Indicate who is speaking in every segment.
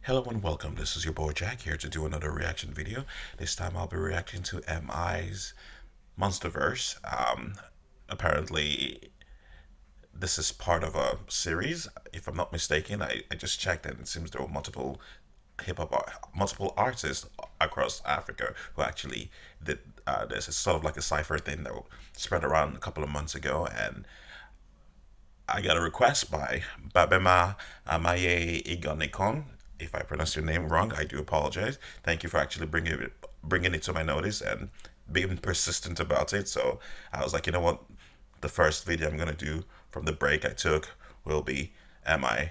Speaker 1: Hello and welcome. This is your boy Jack here to do another reaction video. This time I'll be reacting to MI's Monsterverse. Apparently this is part of a series. If I'm not mistaken, I just checked and it seems there were multiple multiple artists across Africa who actually did this. It's sort of like a cipher thing that spread around a couple of months ago, and I got a request by Babema Amaye Igonekon. If I pronounce your name wrong, I do apologize. Thank you for actually bringing it to my notice and being persistent about it. So I was like, you know what? The first video I'm gonna do from the break I took will be MI's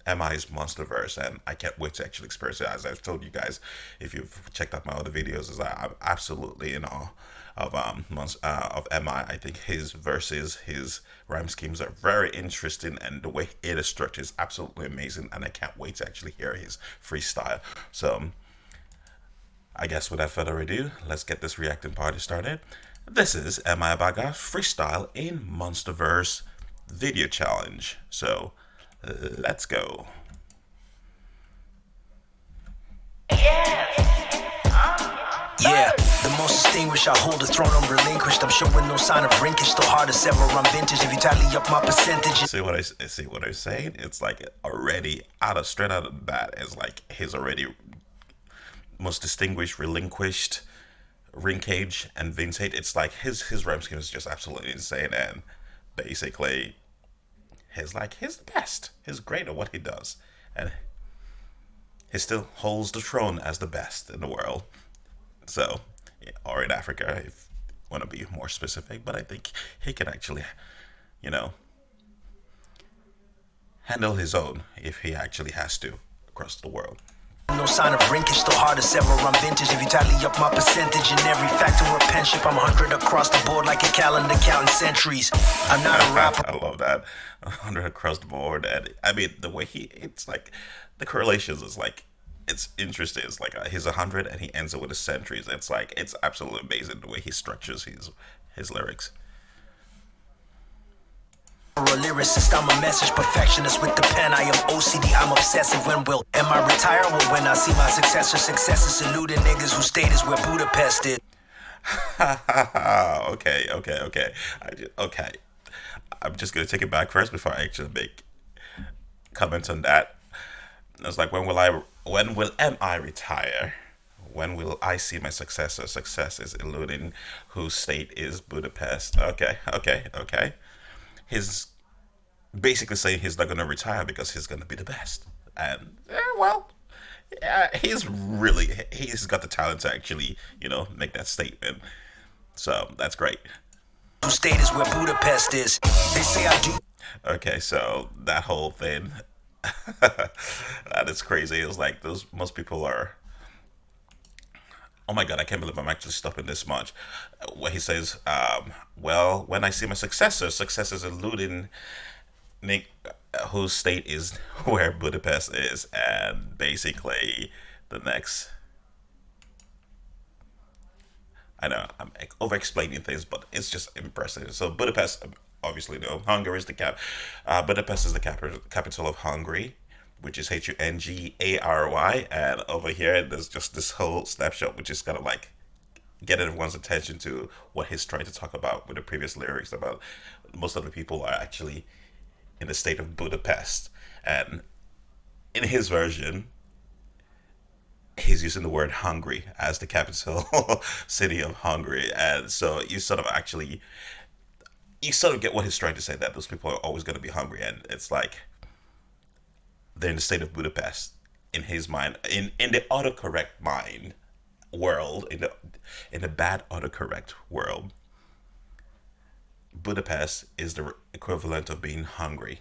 Speaker 1: Monsterverse, and I can't wait to actually experience it. As I've told you guys, if you've checked out my other videos, is that I'm absolutely in awe of MI. I think his verses, his rhyme schemes are very interesting, and the way it is structured is absolutely amazing. And I can't wait to actually hear his freestyle. So I guess without further ado, let's get this reacting party started. This is Abaga freestyle in Monsterverse video challenge. So let's go.
Speaker 2: Yeah, the most distinguished, I hold the throne unrelinquished. I'm showing no sign of wrinkage, still hard to sever, I'm vintage. If you tally up my percentages.
Speaker 1: See what I'm saying? It's like already straight out of the bat. It's like his already most distinguished, relinquished, rinkage, and vintage. It's like his rhyme scheme is just absolutely insane, and basically he's the best. He's great at what he does, and he still holds the throne as the best in the world. So, or in Africa, if you want to be more specific. But I think he can actually, you know, handle his own if he actually has to across the world.
Speaker 2: No sign of wrinkage, still hard to sever, I'm vintage. If you tally up my percentage in every factor of penship, I'm 100 across the board like a calendar counting centuries. I'm not a rapper.
Speaker 1: I love that. 100 across the board. And I mean, the way it's like, the correlations is like, it's interesting. It's like he's 100 and he ends it with a centuries. It's like, it's absolutely amazing the way he structures his lyrics.
Speaker 2: A lyricist, I'm a message perfectionist with the pen. I am OCD, I'm obsessive. When will am I retire? Well, when I see my successor. Successes eluding niggas who stayed is where Budapest is.
Speaker 1: Okay. Okay. I'm just gonna take it back first before I actually make comments on that. It's like, when will MI retire? When will I see my successor? Success is eluding whose state is Budapest. Okay. He's basically saying he's not going to retire because he's going to be the best. And, well, yeah, he's got the talent to actually, make that statement. So that's great.
Speaker 2: Whose state is where Budapest is. They say I do.
Speaker 1: Okay, so that whole thing, that is crazy. It's like most people are, oh my god, I can't believe I'm actually stopping this much. Where he says, well, when I see my successor, success is eluding Nick, whose state is where Budapest is. And basically, the next, I know I'm over explaining things, but it's just impressive. So, Budapest, obviously, no, Hungary is Budapest is the capital of Hungary, which is Hungary, and over here there's just this whole snapshot, which is kind of like getting everyone's attention to what he's trying to talk about with the previous lyrics about most of the people are actually in the state of Budapest, and in his version, he's using the word Hungary as the capital city of Hungary, and so you sort of get what he's trying to say, that those people are always going to be hungry, and it's like they're in the state of Budapest in his mind, in the autocorrect mind world, in the bad autocorrect world. Budapest is the equivalent of being hungry,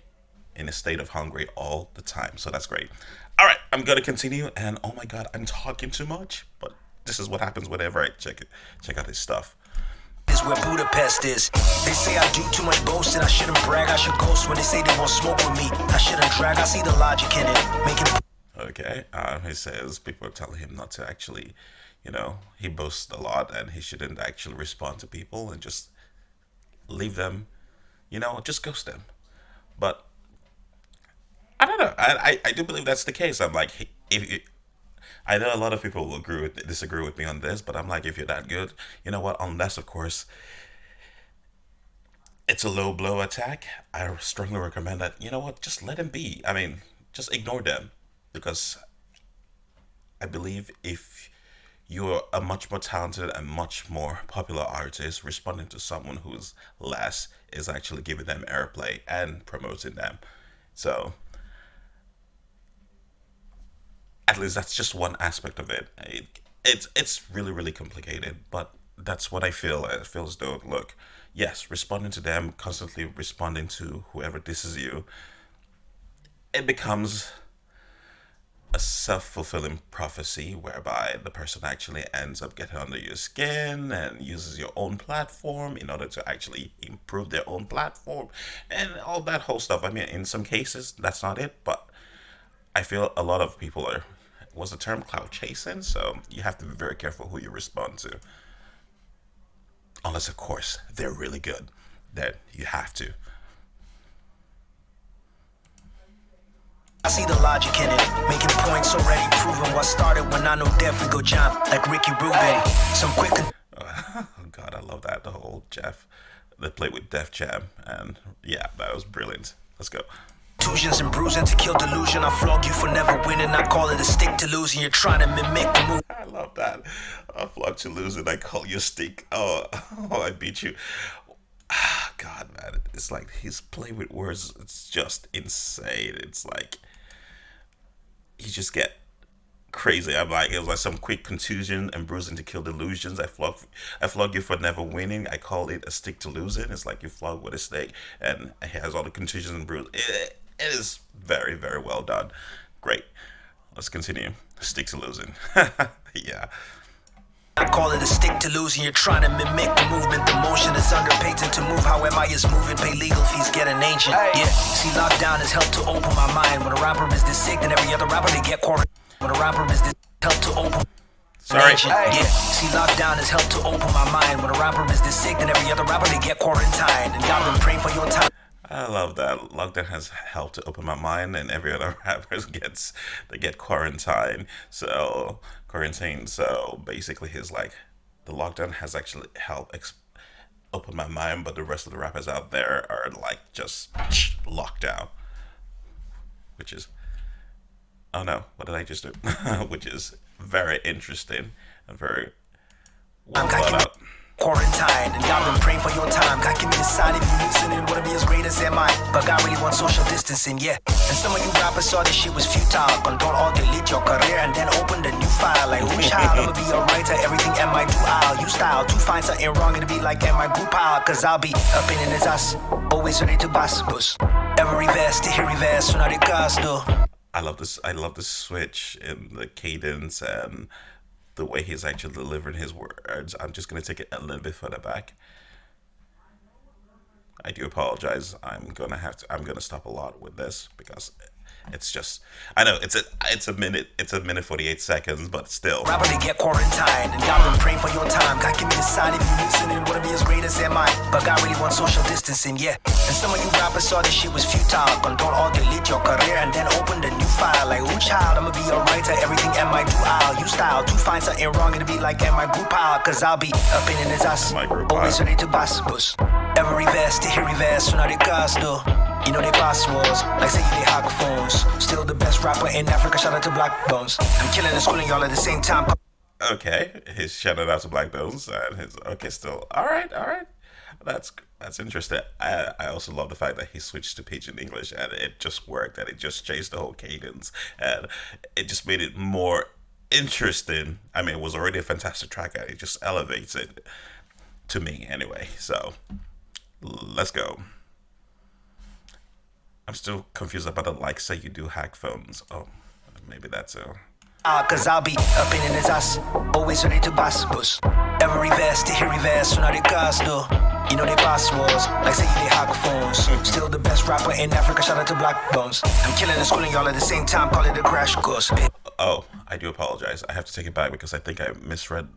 Speaker 1: in a state of hungry all the time. So that's great. All right, I'm gonna continue, and oh my god, I'm talking too much, but this is what happens whenever I check out his stuff.
Speaker 2: Is where Budapest is. They say I do too much boasting. I shouldn't brag. I should ghost when they say they won't smoke with me. I shouldn't drag. I see the logic in it. Making.
Speaker 1: Okay. He says people are telling him not to actually, he boasts a lot and he shouldn't actually respond to people and just leave them, just ghost them. But I don't know. I do believe that's the case. I'm like, if you, I know a lot of people will disagree with me on this, but I'm like, if you're that good, you know what? Unless, of course, it's a low blow attack, I strongly recommend that. You know what? Just let him be. I mean, just ignore them, because I believe if you're a much more talented and much more popular artist, responding to someone who's less is actually giving them airplay and promoting them. So at least that's just one aspect of it. It's really really complicated, but that's what I feel. I feel as though, look, yes, responding to them, constantly responding to whoever disses you, it becomes a self-fulfilling prophecy whereby the person actually ends up getting under your skin and uses your own platform in order to actually improve their own platform and all that whole stuff. I mean, in some cases that's not it, but I feel a lot of people are, was the term cloud chasing, so you have to be very careful who you respond to, unless of course they're really good, then you have to.
Speaker 2: I see the logic in it, making points already proven. What started when I know death we go jump like Ricky Rubin. Some quick
Speaker 1: Oh God, I love that, the whole Jeff, they played with Def Jam, and yeah, that was brilliant. Let's go.
Speaker 2: contusions and bruising to kill delusion. I flog you for never winning. I call it a stick to losing. You're trying to mimic the move.
Speaker 1: I love that. I flog to lose and I call you stick. Oh, oh, I beat you. Ah, God, man, it's like he's playing with words. It's just insane. It's like you just get crazy. I'm like, it was like some quick contusion and bruising to kill delusions. I flog you for never winning. I call it a stick to losing. It's like you flog with a stick, and it has all the contusions and bruises. It is very, very well done. Great. Let's continue. Stick to losing. Yeah.
Speaker 2: I call it a stick to losing. You're trying to mimic the movement. The motion is under patent to move. How am I is moving? Pay legal fees, get an agent. Yeah. See, lockdown has helped to open my mind. When a rapper is this sick, then every other rapper they get quarantined. When a rapper is this helped to open.
Speaker 1: Sorry.
Speaker 2: Yeah. See, lockdown has helped to open my mind. When a rapper is this sick, then every other rapper they get quarantined. And y'all been praying for your time.
Speaker 1: I love that. Lockdown has helped to open my mind, and every other rappers gets they get quarantined. So basically, he's like, the lockdown has actually helped open my mind, but the rest of the rappers out there are like just locked down, which is, oh no, what did I just do? Which is very interesting and very well thought out.
Speaker 2: Quarantine, and y'all been praying for your time. God give me a sign if you listening. Wanna be as great as am I? But God really wants social distancing, yeah. And some of you rappers saw this shit was futile. Control all delete your career and then open the new file. Like who's child? I'ma be a writer, everything am I do I'll you style. To find something wrong, it'll be like am I group out. Cause I'll be up in his ass. Always ready to bust bus. Every verse to hear reverse, so not the cast though.
Speaker 1: I love the switch in the cadence and the way he's actually delivering his words. I'm just gonna take it a little bit further back. I do apologize. I'm gonna stop a lot with this because it's just, I know it's a minute 48 seconds, but still.
Speaker 2: Rapper they get quarantined, and y'all been praying for your time. God give me a sign if you listening. Wanna be as great as am I? But God really wants social distancing, yeah. And some of you rappers saw this shit was futile. Control all delete your career and then open the new file. Like who child? I'ma be a writer, everything am I do I'll you style. To find something wrong, it'll be like am I group out? Cause I'll be up in his ass. Always ready to bust bus. Every verse to hear reverse, so not the cast though. You know they passwords, like say you they hack phones. Still the best rapper in Africa, shout out to Black Bones. I'm killing and schooling y'all at the same time.
Speaker 1: Okay, he's shouting out to Black Bones and his okay still. All right. That's interesting. I also love the fact that he switched to Pidgin English and it just worked and it just changed the whole cadence and it just made it more interesting. I mean, it was already a fantastic track and it just elevates it to me anyway. So let's go. I'm still confused about the like say you do hack phones. Oh, maybe that's a.
Speaker 2: Cause I'll be up in his ass, always ready to bust bus. Every verse to hear reverse, so not the cast though. You know they passwords, like say you they hack phones. Still the best rapper in Africa, shout out to Black Bones. I'm killing and schooling y'all at the same time, call it a crash course.
Speaker 1: Oh, I do apologize. I have to take it back because I think I misread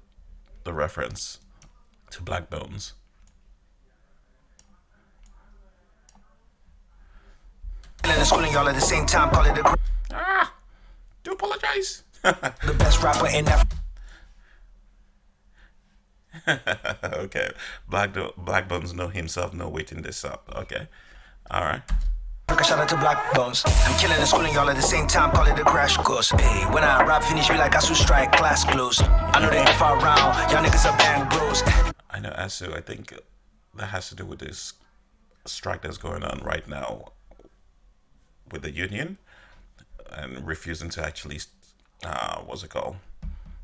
Speaker 1: the reference to Black Bones.
Speaker 2: killing and schooling y'all at the same time. Call it the
Speaker 1: Ah, do apologize.
Speaker 2: the best rapper in Africa.
Speaker 1: Okay, Black Bones know himself, no waiting this up. Okay, all right.
Speaker 2: Shout out to Black Bones. I'm killing and schooling y'all at the same time. Call it the crash course. Hey, when I rap finish, be like Asu strike, class closed. I know they F around. Y'all niggas are bang bros.
Speaker 1: I know Asu. I think that has to do with this strike that's going on right now with the union and refusing to actually, what's it called,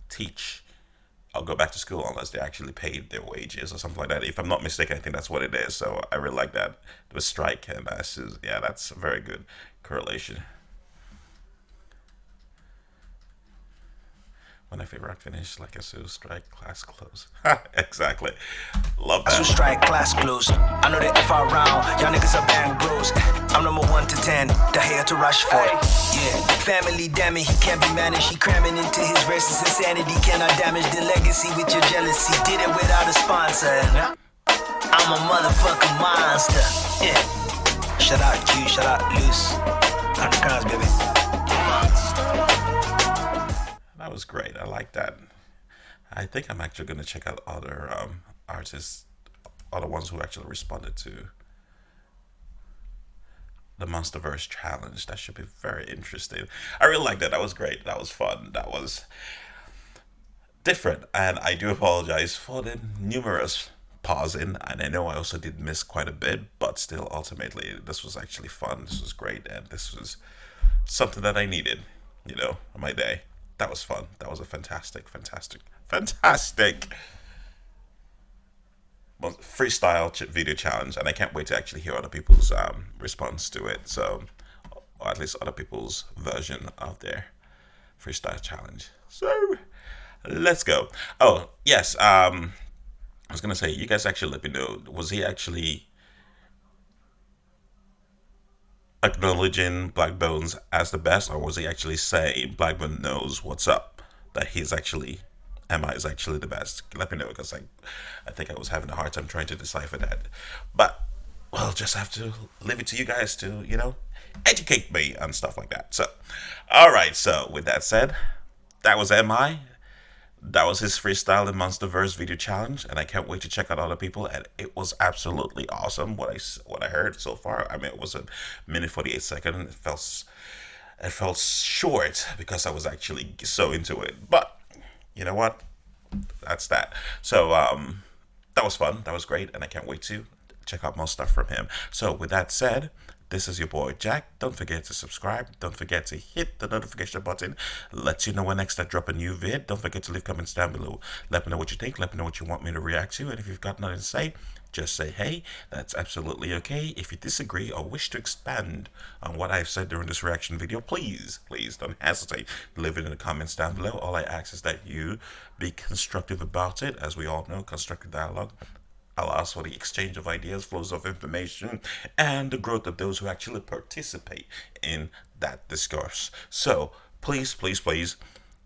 Speaker 1: teach or go back to school unless they actually paid their wages or something like that. If I'm not mistaken, I think that's what it is. So I really like that. The strike and yeah, that's a very good correlation. When I favorite rock finish, like a strike, class close. Exactly. Love that.
Speaker 2: Strike, class closed. I know they F around. Y'all niggas are bang bros. I'm number 1 to 10. The hair to rush for it. Yeah. Family, damn it, he can't be managed. He cramming into his verses. Insanity cannot damage the legacy with your jealousy. Did it without a sponsor. I'm a motherfucking monster. Yeah. Shout out Q, shout out Loose. 100 crowns, baby.
Speaker 1: That was great. I like that. I think I'm actually going to check out other artists, other ones who actually responded to the Monsterverse challenge. That should be very interesting. I really like that. That was great. That was fun. That was different. And I do apologize for the numerous pausing. And I know I also did miss quite a bit, but still, ultimately, this was actually fun. This was great. And this was something that I needed, on my day. That was fun. That was a fantastic freestyle video challenge, and I can't wait to actually hear other people's response to it. So, or at least other people's version of their freestyle challenge. So, let's go. Oh yes, I was gonna say, you guys actually let me know. Was he actually acknowledging Black Bones as the best, or was he actually saying Black Bones knows what's up, that he's actually MI is actually the best? Let me know, because I think I was having a hard time trying to decipher that. But we'll just have to leave it to you guys to educate me and stuff like that. So all right, so with that said, that was MI. That was his freestyle in Monsterverse video challenge, and I can't wait to check out other people. And it was absolutely awesome. What I heard so far. I mean, it was a minute 48 seconds. It felt short because I was actually so into it. But you know what? That's that. So that was fun. That was great, and I can't wait to check out more stuff from him. So with that said, this is your boy Jack. Don't forget to subscribe. Don't forget to hit the notification button. Let you know when next I drop a new vid. Don't forget to leave comments down below. Let me know what you think. Let me know what you want me to react to. And if you've got nothing to say, just say hey. That's absolutely okay. If you disagree or wish to expand on what I've said during this reaction video, please don't hesitate to leave it in the comments down below. All I ask is that you be constructive about it. As we all know, constructive dialogue allows for the exchange of ideas, flows of information, and the growth of those who actually participate in that discourse. So please,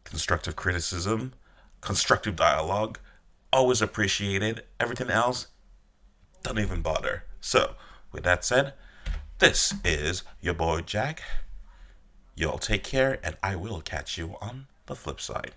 Speaker 1: constructive criticism, constructive dialogue, always appreciated. Everything else, don't even bother. So with that said, this is your boy Jack. Y'all take care, and I will catch you on the flip side.